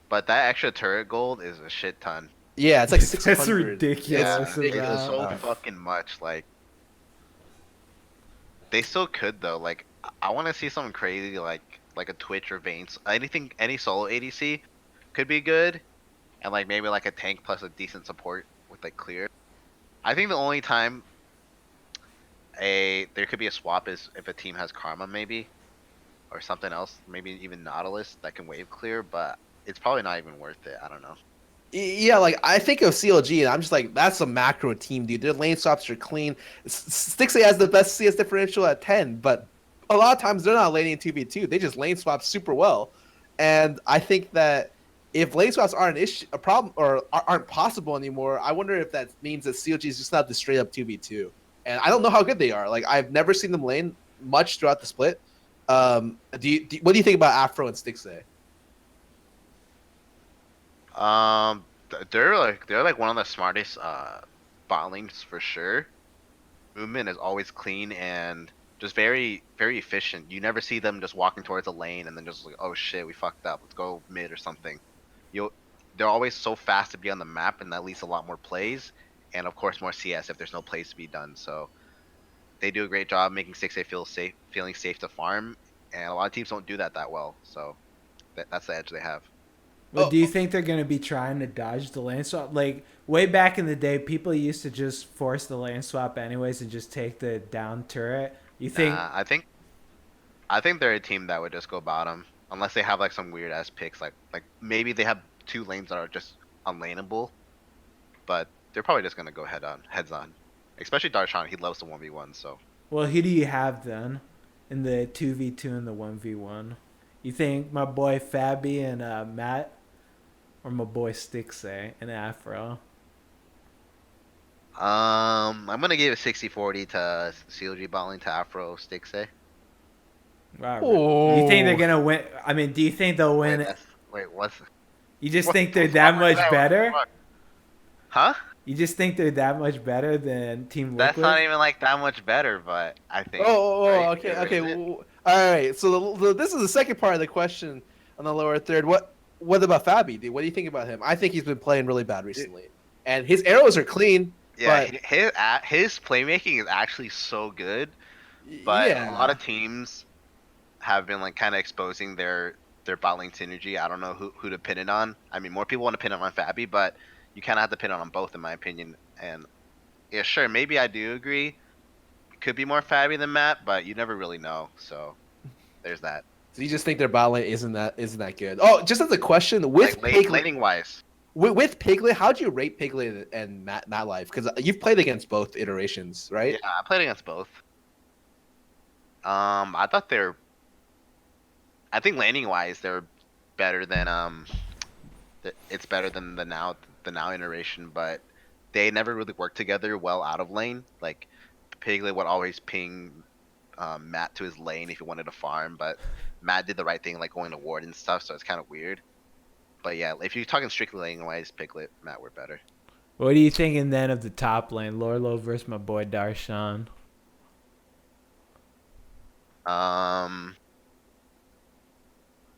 but that extra turret gold is a shit ton. Yeah, it's like That's 600. ridiculous. Yeah, It's it's about- so Wow. fucking much. Like, they still could though. Like, I want to see something crazy, like a Twitch or Vayne's. Anything, any solo ADC could be good, and like maybe like a tank plus a decent support with like clear. I think the only time there could be a swap is if a team has Karma maybe, or something else, maybe even Nautilus that can wave clear, but it's probably not even worth it. I don't know. Yeah, like I think of CLG and I'm just like, that's a macro team, dude. Their lane swaps are clean. Stixley has the best CS differential at 10, but a lot of times they're not laning 2v2. They just lane swap super well. And I think that if lane swaps aren't a problem or aren't possible anymore, I wonder if that means that COG is just not the straight up 2v2. And I don't know how good they are. Like I've never seen them lane much throughout the split. What do you think about Afro and Stixay? They're like one of the smartest bot lanes for sure. Movement is always clean and just very very efficient. You never see them just walking towards a lane and then just like, oh shit, we fucked up. Let's go mid or something. You they're always so fast to be on the map, and that leads to a lot more plays and of course more CS if there's no plays to be done. So they do a great job making 6A feeling safe to farm, and a lot of teams don't do that well. So that's the edge they have. Well, Oh, do you think they're going to be trying to dodge the lane swap? Like way back in the day, people used to just force the lane swap anyways and just take the down turret. You think? Nah, I think they're a team that would just go bottom unless they have like some weird ass picks, like maybe they have two lanes that are just unlaneable, but they're probably just gonna go heads on. Especially Darshan, he loves the 1v1, so Well, who do you have then in the 2v2 and the 1v1? You think my boy Fabi and Matt, or my boy Stixay and Afro? I'm gonna give it 60-40 to CLG bottling to Afro Sticks. Wow. Do you think they're oh, gonna win? I mean, do you think they'll Wait, win? what's You just what think the they're fuck that was much that? What the better? fuck? Huh? You just think they're that much better than Team That's not Liquid? even like that much better, but I think right. okay, Is okay. it? All right. So this is the second part of the question on the lower third. What about Fabi, dude? What do you think about him? I think he's been playing really bad recently, and his arrows are clean, Yeah, but his playmaking is actually so good, but a lot yeah. of teams have been like kind of exposing their bottling synergy. I don't know who to pin it on. I mean, more people want to pin it on Fabi, but you kind of have to pin it on both, in my opinion. And yeah, sure, maybe I do agree. It could be more Fabi than Matt, but you never really know. So there's that. So you just think their bot lane isn't that good? Oh, just as a question, Like with late Piglet, laning wise, with Piglet, how'd you rate Piglet and Matt Life? Because you've played against both iterations, yeah, right? I played against both. I thought they're. I think laning wise, they're better than it's better than the now iteration, but they never really worked together well out of lane. Like Piglet would always ping Matt to his lane if he wanted to farm, but Matt did the right thing, like going to ward and stuff. So it's kind of weird. But yeah, if you're talking strictly lane wise, Piglet, Matt were better. What are you thinking then of the top lane, Lorlo versus my boy Darshan? Um,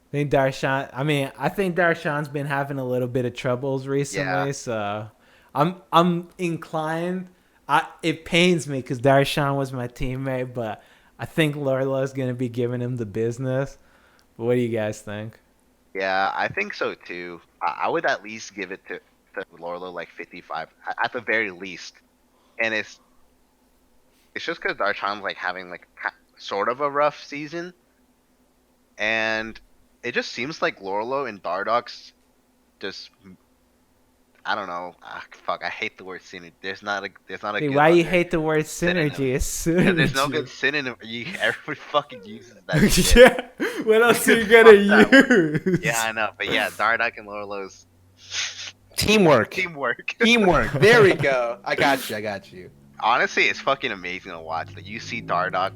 I think Darshan. I mean, I think Darshan's been having a little bit of troubles yeah, recently, so I'm inclined. It pains me because Darshan was my teammate, but I think Lorlo's gonna be giving him the business. What do you guys think? yeah, I think so too. I would at least give it to Lorlo like 55 at the very least, and it's just because Darshan's like having like sort of a rough season, and it just seems like Lorlo and Dardox just I don't know. Fuck, I hate the word synergy. There's not a Hey, good why you other hate the word synonym synergy? It's because there's no good synergy. synonym. Everybody fucking uses that shit. Yeah. What else are you gonna Fuck that word. Yeah, use? I know, but yeah, Dardoch and Lorlo's Teamwork, teamwork. teamwork. There we go. I got you. I got you. Honestly, it's fucking amazing to watch. Like you see Dardoch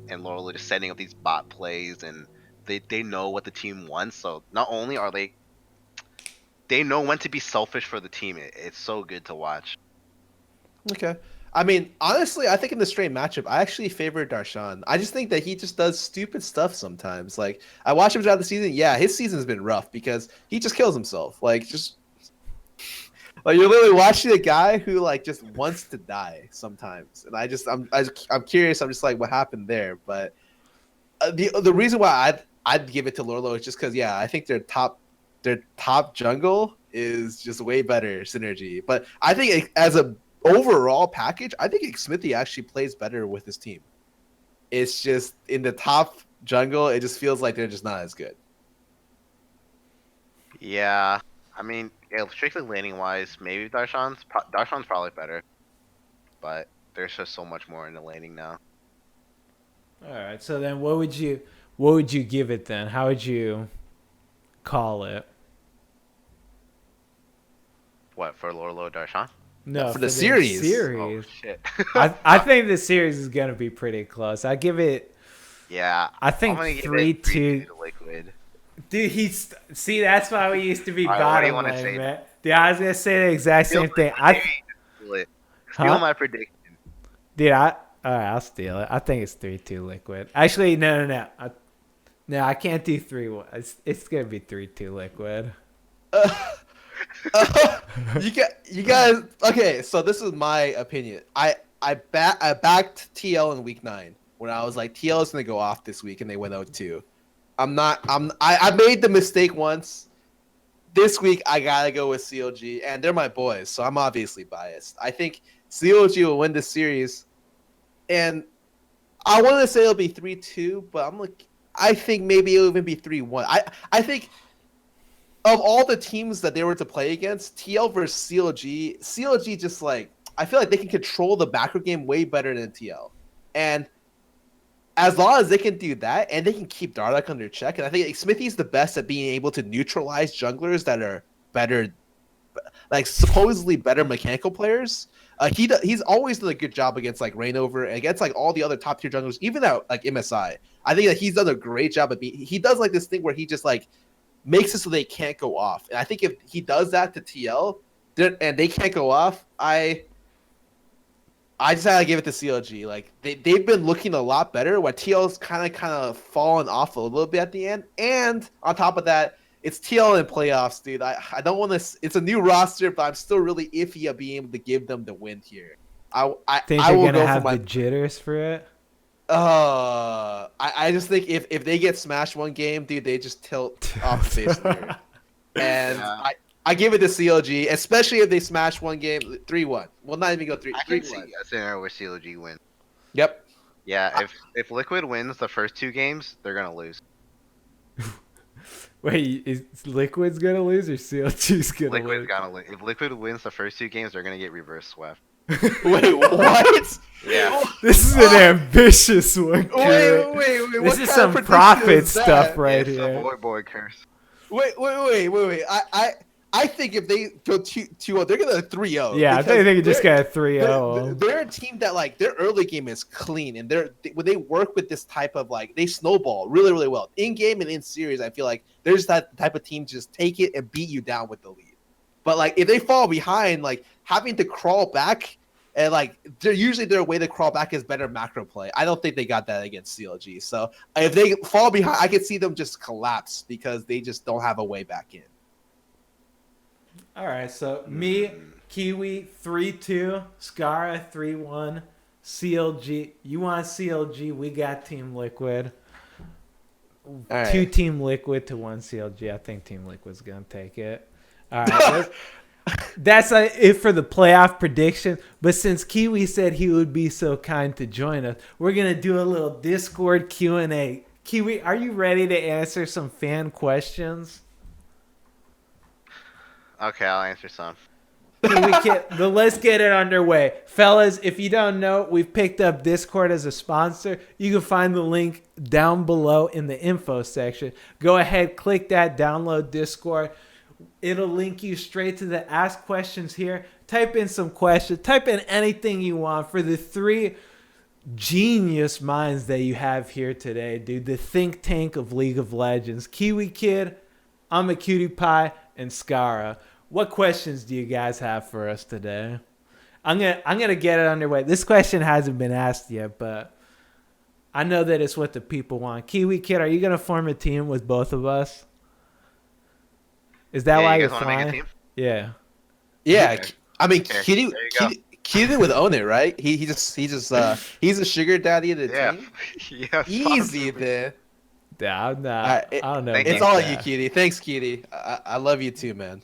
and Lorlo just setting up these bot plays, and they know what the team wants. So not only are they know when to be selfish for the team. It's so good to watch. Okay. I mean, honestly, I think in the straight matchup, I actually favor Darshan. I just think that he just does stupid stuff sometimes. Like I watch him throughout the season. Yeah, his season's been rough because he just kills himself. Like just like you're literally watching a guy who like just wants to die sometimes. And I'm curious. I'm just like, what happened there? But the reason why I'd give it to Lorlo is just because yeah, I think their top jungle is just way better synergy. But I think as a overall package, I think Smithy actually plays better with his team. It's just in the top jungle, it just feels like they're just not as good. Yeah, I mean, yeah, strictly laning wise, maybe Darshan's probably better, but there's just so much more in the laning now. All right. So then, what would you give it then? How would you call it. What for Lorlo Darshan? No, for the series. Oh shit. I think the series is gonna be pretty close. I give it. Yeah. I think I'm gonna give 3-2. it 3-2 to Liquid. Dude, see, that's why we used to be All right, what do you bottom want to lane, say? man. Dude, I was gonna say the exact same thing. Steal Huh? my prediction. Dude, all right, I'll steal it. I think it's 3-2 Liquid. Actually, no. No, I can't do 3-1. It's gonna be 3-2 Liquid. You guys. Okay, so this is my opinion. I backed TL in week 9 when I was like TL is gonna go off this week, and they went 0-2. I made the mistake once. This week I gotta go with CLG, and they're my boys, so I'm obviously biased. I think CLG will win the series, and I want to say it'll be 3-2, but I think maybe it'll even be 3-1. I think of all the teams that they were to play against, TL versus CLG just like I feel like they can control the macro game way better than TL, and as long as they can do that and they can keep Dardoch under check, and I think Smithy's the best at being able to neutralize junglers that are better, like supposedly better mechanical players. He's always done a good job against like Reignover and against like all the other top tier junglers, even at like MSI. I think that he's done a great job at he does like this thing where he just like makes it so they can't go off. And I think if he does that to TL and they can't go off, I just had to give it to CLG. Like they've been looking a lot better. While TL's kind of fallen off a little bit at the end, and on top of that, it's TL in playoffs, dude. I don't want to. It's a new roster, but I'm still really iffy of being able to give them the win here. I Think I you're will gonna go have for the jitters for it? I just think if they get smashed one game, dude, they just tilt off the face of the earth. And Yeah. I give it to CLG, especially if they smash one game 3-1. Well, not even go 3. I can 3-1. see a scenario where CLG wins. Yep. Yeah, if Liquid wins the first 2 games, they're gonna lose. Wait, is Liquid's gonna lose or CLG's gonna Liquid's lose? gonna lose. If Liquid wins the first 2 games, they're gonna get reverse swept. Wait, what? Yeah. This is an ambitious one. Kurt. Wait. This What is kind some of prediction profit is that? stuff right It's a here. boy curse. Wait. I think if they go 2-0, they're gonna 3-0. Yeah, I think they could just they're- get a 3-0. They're a team that like their early game is clean, and when they work with this type of like they snowball really really well in game and in series. I feel like there's that type of team to just take it and beat you down with the lead. But like if they fall behind, like having to crawl back and like their way to crawl back is better macro play. I don't think they got that against CLG. So if they fall behind, I could see them just collapse because they just don't have a way back in. All right, so me, Kiwi 3-2, Skara 3-1, CLG. You want CLG? We got Team Liquid. All right. 2 Team Liquid to 1 CLG. I think Team Liquid's gonna take it. All right, that's it for the playoff prediction. But since Kiwi said he would be so kind to join us, we're gonna do a little Discord Q&A. Kiwi, are you ready to answer some fan questions? Okay, I'll answer some. Let's get it underway. Fellas, if you don't know, we've picked up Discord as a sponsor. You can find the link down below in the info section. Go ahead, click that, download Discord. It'll link you straight to the Ask Questions here. Type in some questions. Type in anything you want for the 3 genius minds that you have here today, dude. The think tank of League of Legends. Kiwikid, Imaqtpie, and Skara. What questions do you guys have for us today? I'm gonna get it underway. This question hasn't been asked yet, but I know that it's what the people want. Kiwikid, are you gonna form a team with both of us? Is that why you you're guys wanna make a flying? team? Yeah. Yeah, Okay. I mean, Okay, there you go. Kitty would own it, right? He's a sugar daddy of the Yeah. team. Yeah. Easy sponsor me. then. Yeah, I'm not. Alright, I don't know. thank It's about all that. you, Kitty. Thanks, Kitty. I love you too, man.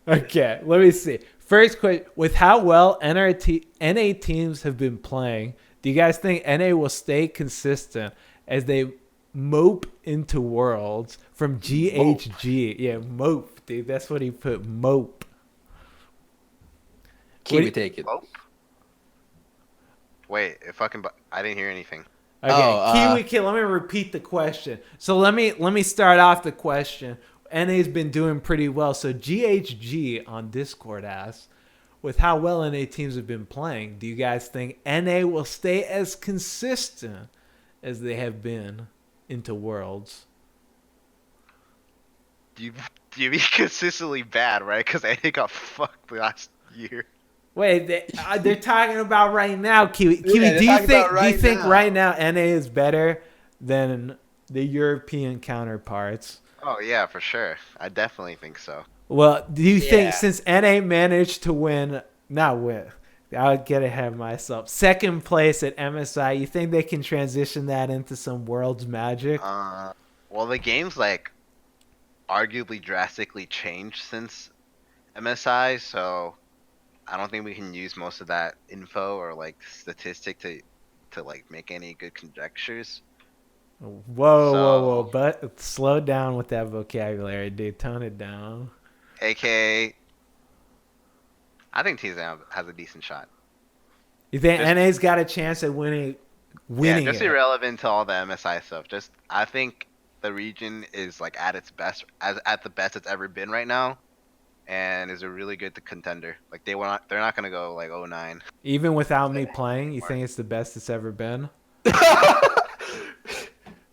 Okay, let me see. First question: with how well NA teams have been playing, do you guys think NA will stay consistent as they mope into Worlds from GHG? Yeah, mope, dude. That's what he put. Mope. Kiwi take it. Oh. Wait, I didn't hear anything. Okay, Oh, Kiwikid. Let me repeat the question. So let me start off the question. NA's been doing pretty well. So GHG on Discord asks, with how well NA teams have been playing, do you guys think NA will stay as consistent as they have been into Worlds? You you be consistently bad, right? Because NA got fucked last year. Wait, they're talking about right now, Kiwi. Kiwi, yeah, they're talking about do you right think now. right now NA is better than the European counterparts? Oh yeah, for sure. I definitely think so. Well, do you think Yeah. since NA managed to win, not win, I'll get ahead of myself, second place at MSI, you think they can transition that into some Worlds magic? Well, the game's like arguably drastically changed since MSI, so I don't think we can use most of that info or like statistic to like make any good conjectures. Whoa. So, But slow down with that vocabulary, dude. Tone it down. aka, I think TZM has a decent shot. You think Just NA's got a chance at winning just it? irrelevant to all the MSI stuff. Just I think the region is like at its best, as at the best it's ever been right now, and is a really good contender. Like they're not gonna go like 0-9 Even without me playing, you anymore. think it's the best it's ever been?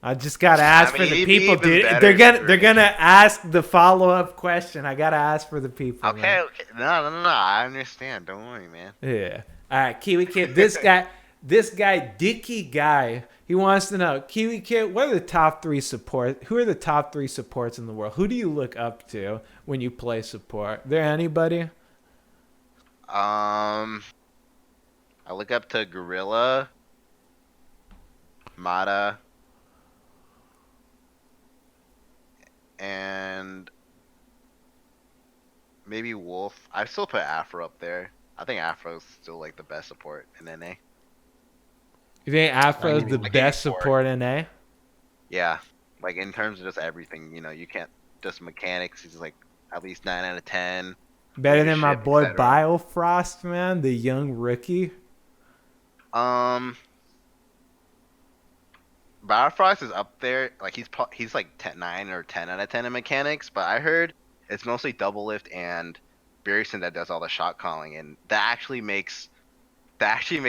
I just gotta ask for mean, the it'd be people, even dude. better They're gonna ask the follow up question. I gotta ask for the people. Okay, Man. okay. No. I understand. Don't worry, man. Yeah. All right, Kiwikid. This guy, Dicky Guy. He wants to know, Kiwikid, what are the top 3 support? Who are the top 3 supports in the world? Who do you look up to when you play support? There anybody? I look up to Gorilla, Mata, and maybe Wolf. I still put Afro up there. I think Afro's still like the best support in NA. You think Afro's the Like best 84. support in A? Yeah, like in terms of just everything, you can't just mechanics. He's like at least 9 out of 10. Better than my Leadership, boy etc. Biofrost, man, the young rookie. Um, Bifrost is up there. Like he's like 9 or 10 out of 10 in mechanics, but I heard it's mostly double lift and Beerson that does all the shot calling, and that actually makes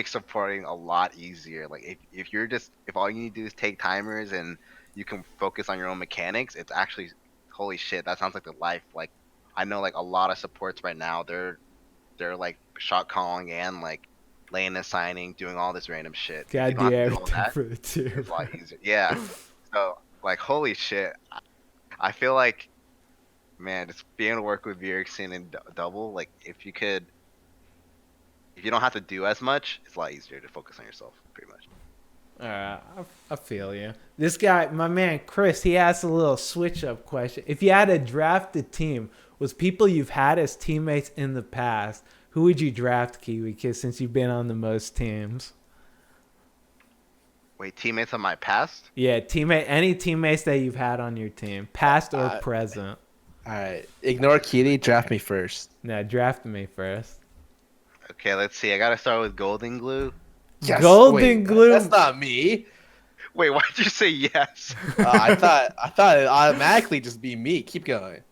supporting a lot easier. Like if all you need to do is take timers and you can focus on your own mechanics, it's actually holy shit. That sounds like the life. Like I know like a lot of supports right now, they're like shot calling and like lane assigning, doing all this random shit. If you Gotta don't do have to do all everything that, for the team. it's a lot easier. Yeah. So like holy shit. I feel like man, just being able to work with Bjergsen and double, like if you don't have to do as much, it's a lot easier to focus on yourself, pretty much. Alright, I feel you. This guy, my man Chris, he asked a little switch up question. If you had to draft a team with people you've had as teammates in the past, who would you draft, Kiwi Kid, since you've been on the most teams? Wait, teammates of my past? Yeah, any teammates that you've had on your team, past or present. All right. Ignore Kitty. Draft me first. Now, draft me first. Okay, let's see. I gotta start with Golden Glue. Yes. Golden Wait, Glue? That's not me. Wait, why'd you say yes? I thought it automatically just be me. Keep going.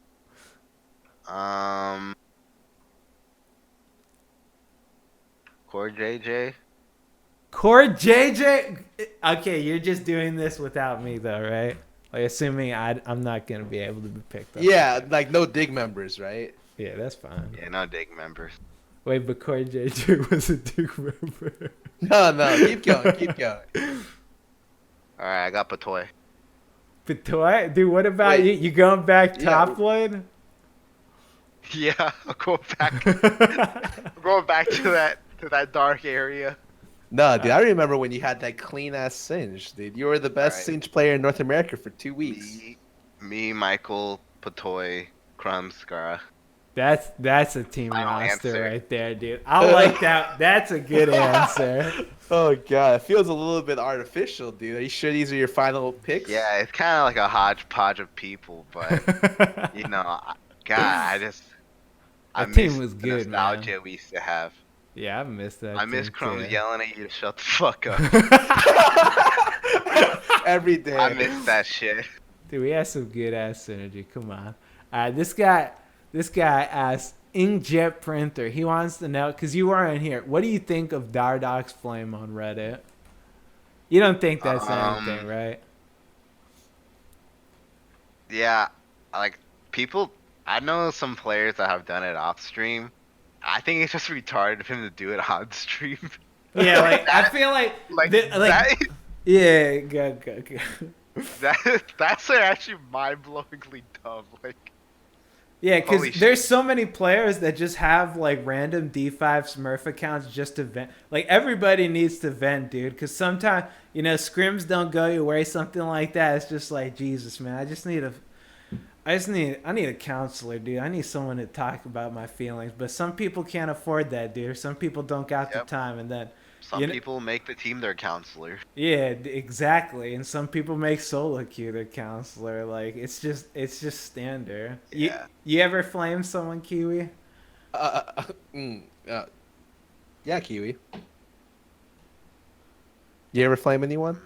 Core JJ. Core JJ? Okay, you're just doing this without me, though, right? Like, assuming I'm not going to be able to be picked up. Yeah, like no dig members, right? Yeah, that's fine. Yeah, no dig members. Wait, but Core JJ was a Duke member. No, keep going, keep going. Alright, I got Patoy. But dude, what about Wait. you? You going back Yeah. top lane? Yeah, I'm going back. I'm going back to that dark area. No, dude, I remember when you had that clean ass singe, dude. You were the best Alright. singe player in North America for 2 weeks. Me, Michael, Patoy, Crumbs, Scara. That's a team Final roster answer. right there, dude. I like that. That's a good answer. Oh god, it feels a little bit artificial, dude. Are you sure these are your final picks? Yeah, it's kind of like a hodgepodge of people, but God, I That team miss was the good, man. nostalgia we used to have. Yeah, I missed that. I miss team, Crumbs too. yelling at you to shut the fuck up. Every day. I miss that shit. Dude, we had some good ass synergy. Come on. This guy asked Inkjet Printer. He wants to know because you weren't here. What do you think of Dardock's Flame on Reddit? You don't think that's anything, right? Yeah, like people. I know some players that have done it off stream. I think it's just retarded of him to do it on stream. Yeah, like I feel like that. yeah, go. That's actually mind-blowingly dumb. Like, Yeah, because holy shit. there's so many players that just have like random D5 Smurf accounts just to vent. Like everybody needs to vent, dude. Because sometimes scrims don't go your way. Something like that. It's just like Jesus, man. I need a counselor, dude. I need someone to talk about my feelings. But some people can't afford that, dude. Some people don't got the time, and then some people make the team their counselor. Yeah, exactly. And some people make solo queue their counselor. Like it's just standard. Yeah. You ever flame someone, Kiwi? Yeah, Kiwi. You ever flame anyone?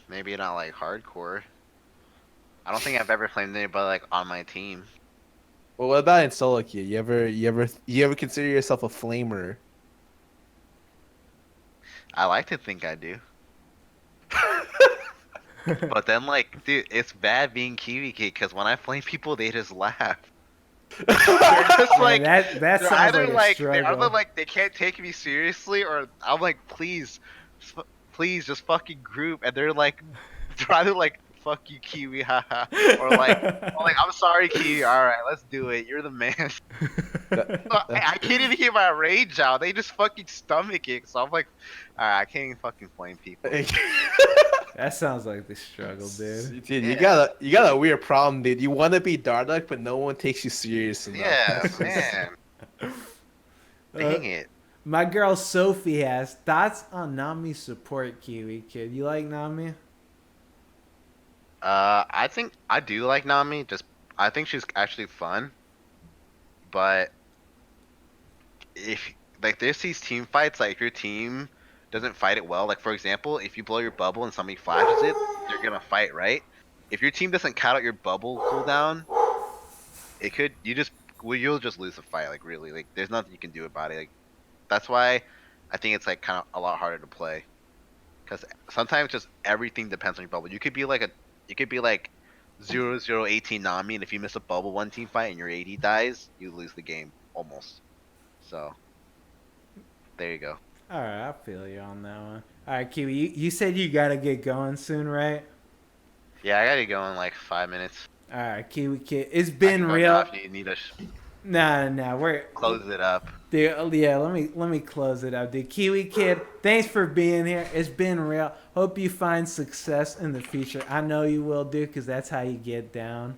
Maybe not like hardcore. I don't think I've ever flamed anybody like on my team. Well, what about in solo queue? You ever consider yourself a flamer? I like to think I do. But then, like, dude, it's bad being Kiwikid because when I flame people, they just laugh. They're just like, that they're sounds either like a they're either struggle. like they can't take me seriously, or I'm like, please, just fucking group, and they're like, either like, fuck you, Kiwi, haha, or like, I'm sorry, Kiwi, all right, let's do it. You're the man. I can't even get my rage out. They just fucking stomach it. So I'm like, all right, I can't even fucking flame people. That sounds like the struggle, dude. Dude, you got a weird problem, dude. You want to be Dardock, but no one takes you serious enough. Yeah, man. Dang it. My girl Sophie has thoughts on Nami support, Kiwikid. You like Nami? I think I do like Nami. I think she's actually fun. But if like there's these team fights, like if your team doesn't fight it well, like for example, if you blow your bubble and somebody flashes it, you're gonna fight, right? If your team doesn't count out your bubble cooldown, you'll just lose the fight. Like really, like there's nothing you can do about it. Like that's why I think it's like kind of a lot harder to play, because sometimes just everything depends on your bubble. You could be like 0-0-18 Nami, and if you miss a bubble one team fight and your AD dies, you lose the game almost. So there you go. All right, I feel you on that one. All right, Kiwi, you said you gotta get going soon, right? Yeah, I gotta go in like 5 minutes. All right, Kiwikid, it's been real. Now if you need to Nah, we're close it up. Dude, yeah, let me close it up, dude. Kiwikid, thanks for being here. It's been real. Hope you find success in the future. I know you will, dude, because that's how you get down.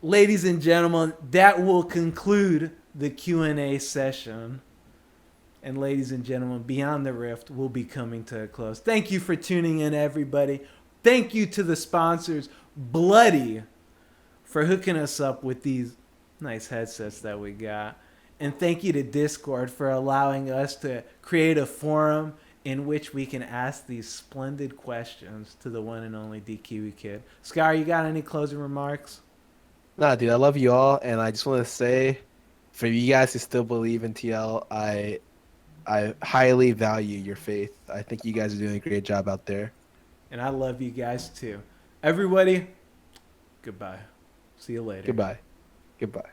Ladies and gentlemen, that will conclude the Q&A session. And ladies and gentlemen, Beyond the Rift will be coming to a close. Thank you for tuning in, everybody. Thank you to the sponsors, Bloody, for hooking us up with these nice headsets that we got. And thank you to Discord for allowing us to create a forum in which we can ask these splendid questions to the one and only Kiwikid. Scar, you got any closing remarks? Nah, dude, I love you all, and I just want to say, for you guys who still believe in TL, I highly value your faith. I think you guys are doing a great job out there. And I love you guys too. Everybody, goodbye. See you later. Goodbye. Goodbye.